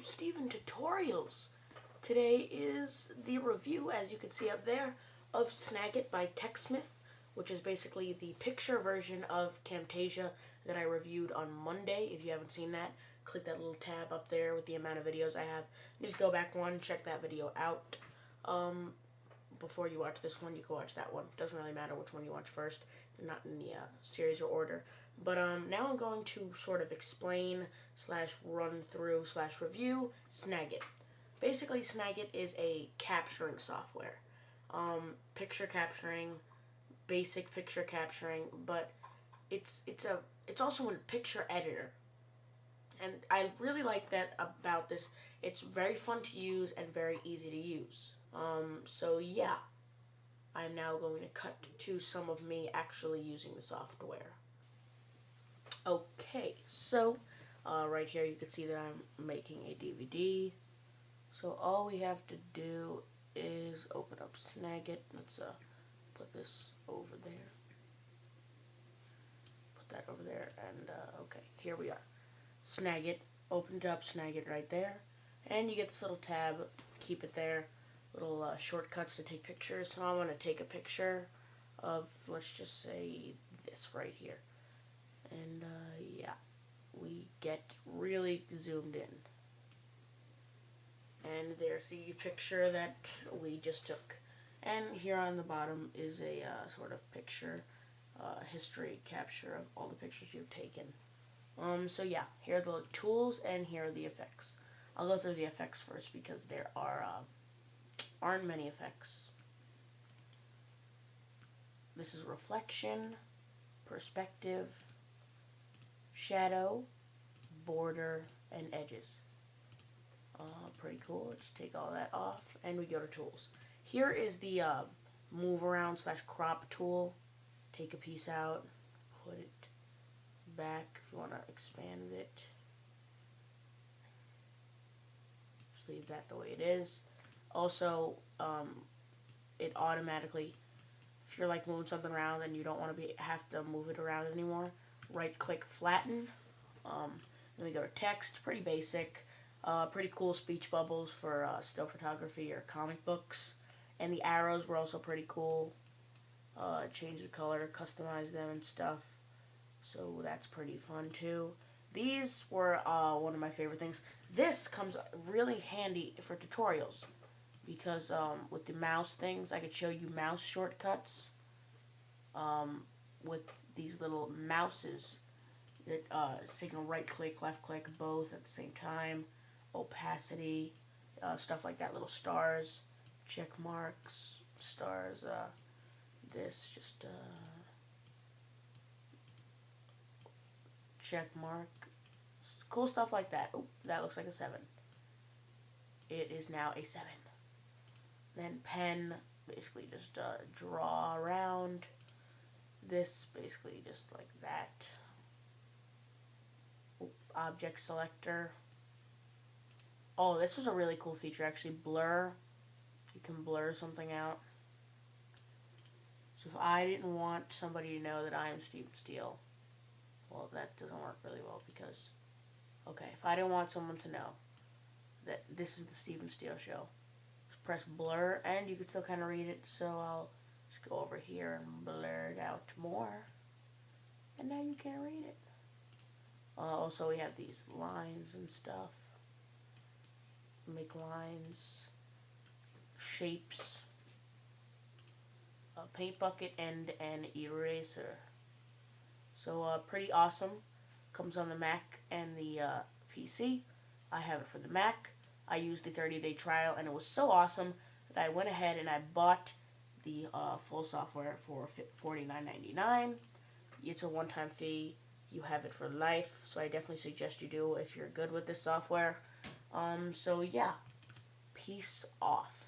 Steven Tutorials. Today is the review, as you can see up there, of Snagit by TechSmith, which is basically the picture version of Camtasia that I reviewed on Monday. If you haven't seen that, click that little tab up there with the amount of videos I have. Just go back one, check that video out. Before you watch this one, you can watch that one. Doesn't really matter which one you watch first. They're not in the series or order. But now I'm going to sort of explain / run through / review Snagit. Basically, Snagit is a capturing software. Picture capturing, basic picture capturing, but it's also a picture editor. And I really like that about this. It's very fun to use and very easy to use. So yeah, I'm now going to cut to some of me actually using the software. Okay, so right here you can see that I'm making a DVD. So all we have to do is open up Snagit. Let's put this over there. Put that over there, and okay, here we are. Snagit, opened up Snagit right there, and you get this little tab. Keep it there. Little shortcuts to take pictures. So I'm going to take a picture of, let's just say, this right here. And yeah, we get really zoomed in. And there's the picture that we just took. And here on the bottom is a sort of picture history capture of all the pictures you've taken. So yeah, here are the tools and here are the effects. I'll go through the effects first because there aren't many effects. This is reflection, perspective, shadow, border, and edges. Pretty cool. Let's take all that off and we go to tools. Here is the move around / crop tool. Take a piece out, put it back if you want to expand it. Just leave that the way it is. Also, it automatically, if you're like moving something around and you don't want to have to move it around anymore, right click flatten. Then we go to text, pretty basic. Pretty cool speech bubbles for still photography or comic books. And the arrows were also pretty cool. Change the color, customize them and stuff. So that's pretty fun too. These were one of my favorite things. This comes really handy for tutorials because with the mouse things, I could show you mouse shortcuts with these little mouses that signal right click, left click, both at the same time. Opacity, stuff like that, little stars, check marks, stars, this, just check mark, cool stuff like that. Oh, that looks like a 7. It is now a 7. Then pen, basically just draw around. This, basically just like that. Oh, object selector. Oh, this was a really cool feature actually. Blur. You can blur something out. So if I didn't want somebody to know that I am Steven Steele, well, that doesn't work really well because, okay, if I didn't want someone to know that this is the Steven Steele show, just press blur and you can still kind of read it. So I'll just go over here and blur it out more. And now you can't read it. Also, we have these lines and stuff. Make lines, shapes, a paint bucket, and an eraser. So pretty awesome. Comes on the Mac and the PC. I have it for the Mac. I used the 30-day trial and it was so awesome that I went ahead and I bought the full software for $49.99. It's a one-time fee. You have it for life, so I definitely suggest you do if you're good with this software. So yeah, peace off.